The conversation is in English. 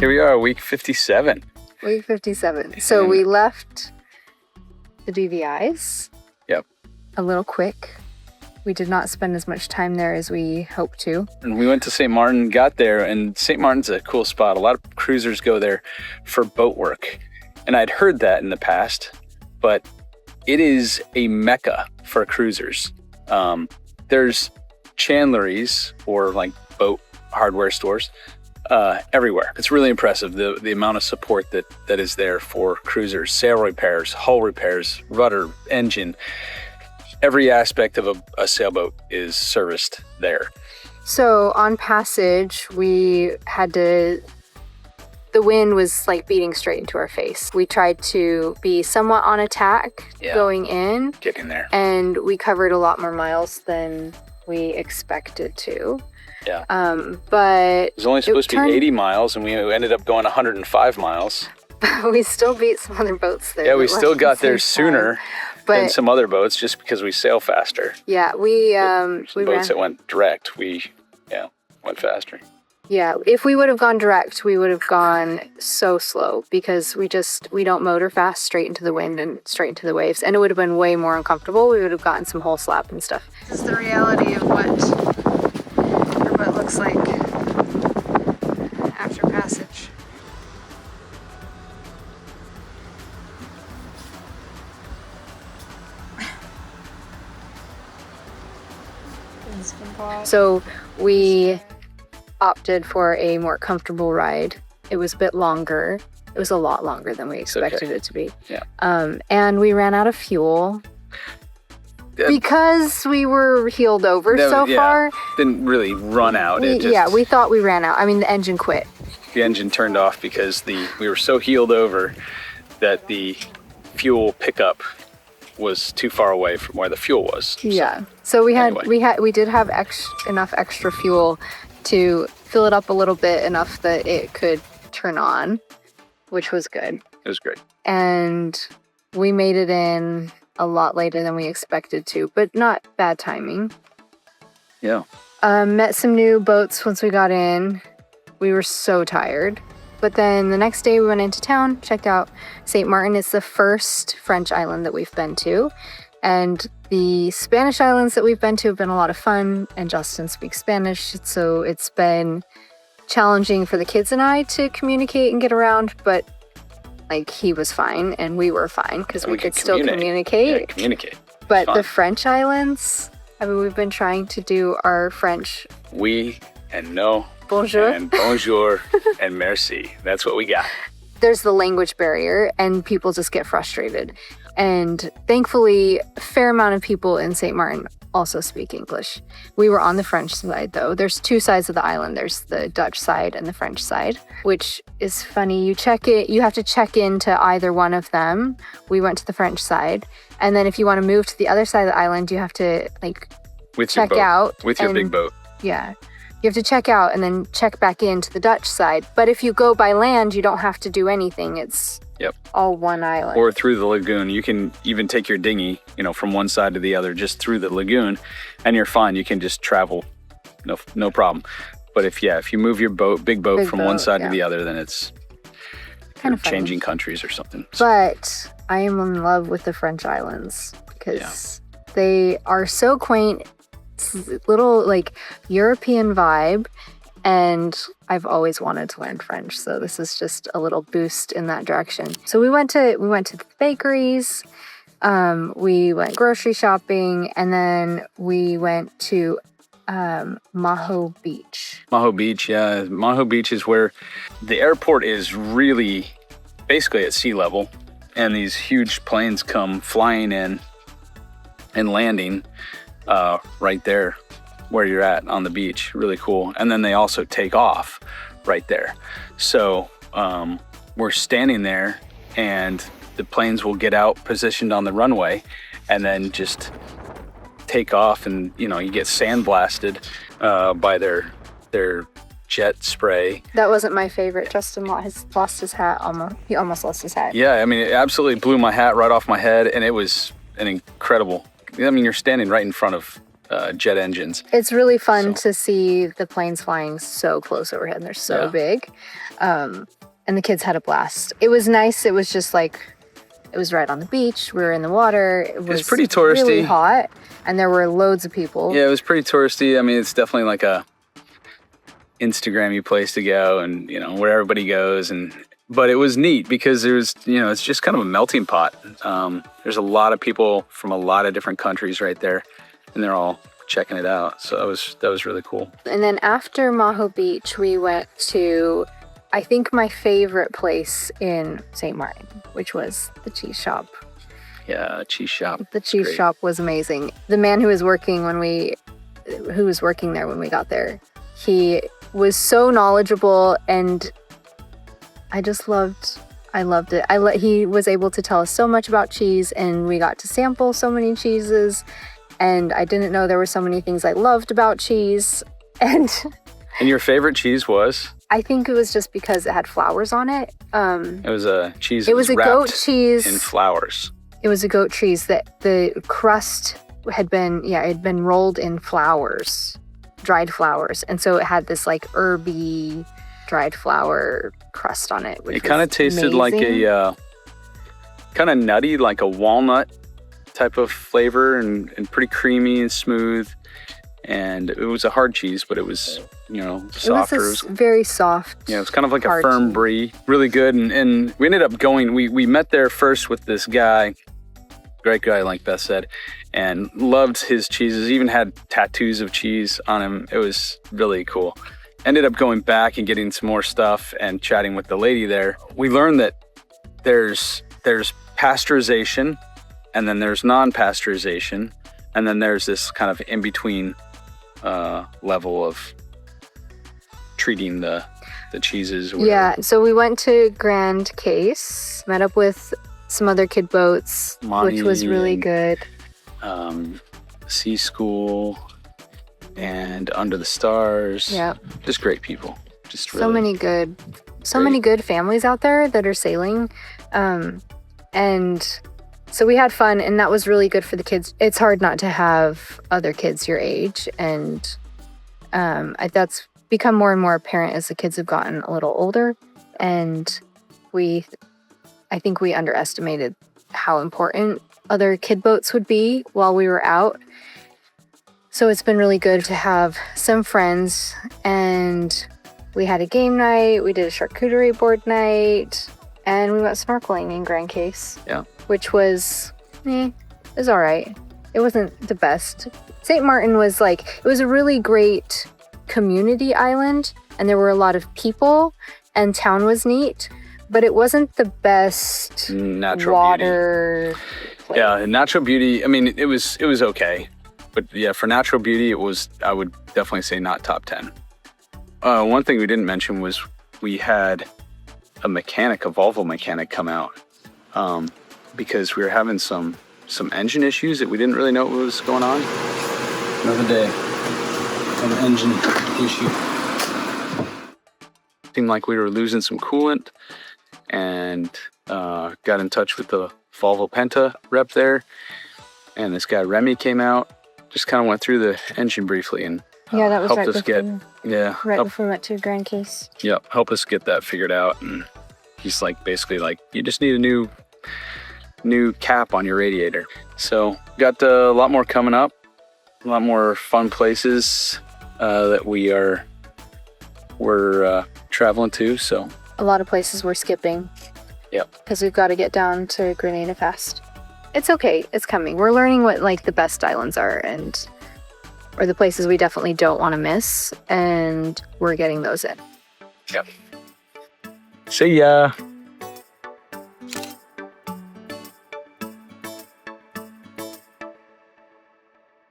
Here we are, week 57. Week 57. So we left the DVIs. Yep. A little quick. We did not spend as much time there as we hoped to. And we went to St. Martin, got there, and St. Martin's a cool spot. A lot of cruisers go there for boat work. And I'd heard that in the past, but it is a mecca for cruisers. There's chandleries or like boat hardware stores everywhere. It's really impressive, the amount of support that is there for cruisers. Sail repairs, hull repairs, rudder, engine. Every aspect of a sailboat is serviced there. So on passage, we had to... The wind was like beating straight into our face. We tried to be somewhat on attack going in. Get in there. And we covered a lot more miles than we expected to. Yeah. But it was only supposed to be 80 miles, and we ended up going 105 miles. We still beat some other boats there. Yeah, we still got there sooner than some other boats just because we sail faster. Yeah, we boats that went direct, we went faster. Yeah, if we would have gone direct, we would have gone so slow because we don't motor fast straight into the wind and straight into the waves, and it would have been way more uncomfortable. We would have gotten some hull slap and stuff. This is the reality of what our boat looks like after passage. So we opted for a more comfortable ride. It was a bit longer. It was a lot longer than we expected it to be. Yeah. And we ran out of fuel because we were heeled over so far. Didn't really run out. We thought we ran out. I mean, the engine quit. The engine turned off because we were so heeled over that the fuel pickup was too far away from where the fuel was. So we did have enough extra fuel to fill it up a little bit, enough that it could turn on, which was good. It was great. And we made it in a lot later than we expected to, but not bad timing. Yeah. Met some new boats once we got in. We were so tired. But then the next day we went into town, checked out St. Martin. It's the first French island that we've been to. And the Spanish islands that we've been to have been a lot of fun, and Justin speaks Spanish, so it's been challenging for the kids and I to communicate and get around, but like he was fine and we were fine because we could still communicate. Yeah, communicate. But the French islands, I mean, we've been trying to do our French. Oui and no. Bonjour. And bonjour and merci. That's what we got. There's the language barrier and people just get frustrated. And thankfully, a fair amount of people in St. Martin also speak English. We were on the French side, though. There's two sides of the island. There's the Dutch side and the French side, which is funny. You have to check into either one of them. We went to the French side. And then if you want to move to the other side of the island, you have to check out. With your big boat. Yeah. You have to check out and then check back into the Dutch side. But if you go by land, you don't have to do anything. It's all one island. Or through the lagoon. You can even take your dinghy, from one side to the other, just through the lagoon, and you're fine. You can just travel, no problem. But if you move your big boat from one side to the other, then it's kind of changing countries or something. But I am in love with the French islands because they are so quaint. It's a little European vibe. And I've always wanted to learn French, so this is just a little boost in that direction. So we went to the bakeries, we went grocery shopping, and then we went to Maho Beach. Maho Beach, yeah. Maho Beach is where the airport is really basically at sea level, and these huge planes come flying in and landing right there where you're at on the beach. Really cool. And then they also take off right there. So we're standing there and the planes will get out positioned on the runway and then just take off, and you get sandblasted by their jet spray. That wasn't my favorite. Justin lost his hat almost. He almost lost his hat. Yeah, I mean, it absolutely blew my hat right off my head, and it was an incredible. I mean, you're standing right in front of jet engines. It's really fun to see the planes flying so close overhead, and they're so big. And the kids had a blast. It was nice. It was just like, it was right on the beach. We were in the water. It was pretty touristy. Really hot, and there were loads of people. Yeah, it was pretty touristy. I mean, it's definitely like a Instagram-y place to go, and where everybody goes. But it was neat because there's it's just kind of a melting pot. There's a lot of people from a lot of different countries right there, and they're all checking it out. So that was really cool. And then after Maho Beach, we went to, I think, my favorite place in St. Martin, which was the cheese shop. Yeah, cheese shop. The cheese shop was amazing. The man who was working there when we got there, he was so knowledgeable, and I loved it. He was able to tell us so much about cheese, and we got to sample so many cheeses, and I didn't know there were so many things I loved about cheese. And your favorite cheese was? I think it was just because it had flowers on it. It was a cheese. It was a goat cheese in flowers. It was a goat cheese that the crust had been rolled in flowers, dried flowers, and so it had this like herby dried flour crust on it. It kind of tasted like a kind of nutty, like a walnut type of flavor, and pretty creamy and smooth. And it was a hard cheese, but it was softer. It was very soft. Yeah, it was kind of like a firm brie, really good. And we ended up going. We met there first with this guy, great guy, like Beth said, and loved his cheeses. Even had tattoos of cheese on him. It was really cool. Ended up going back and getting some more stuff and chatting with the lady there. We learned that there's pasteurization, and then there's non-pasteurization, and then there's this kind of in-between level of treating the cheeses. Yeah, so we went to Grand Case, met up with some other kid boats, which was really good. Sea School and Under the Stars. Yeah. Just great people. Just really so many good families out there that are sailing. And so we had fun, and that was really good for the kids. It's hard not to have other kids your age, and that's become more and more apparent as the kids have gotten a little older. And I think we underestimated how important other kid boats would be while we were out. So it's been really good to have some friends, and we had a game night, we did a charcuterie board night, and we went snorkeling in Grand Case. Yeah. Which was all right. It wasn't the best. St. Martin was it was a really great community island, and there were a lot of people, and town was neat, but it wasn't the best natural water beauty. Yeah, natural beauty, I mean, it was okay. But yeah, for natural beauty, I would definitely say not top 10. One thing we didn't mention was we had a Volvo mechanic come out because we were having some engine issues that we didn't really know what was going on. Another day of an engine issue. Seemed like we were losing some coolant, and got in touch with the Volvo Penta rep there, and this guy Remy came out. Just kind of went through the engine briefly and that was helped us before we went to Grand Case. Yeah, help us get that figured out. And he's basically you just need a new cap on your radiator. So got a lot more coming up, a lot more fun places that we're traveling to. So a lot of places we're skipping. Yep. Because we've got to get down to Grenada fast. It's okay. It's coming. We're learning what the best islands are, or the places we definitely don't want to miss, and we're getting those in. Yep. See ya.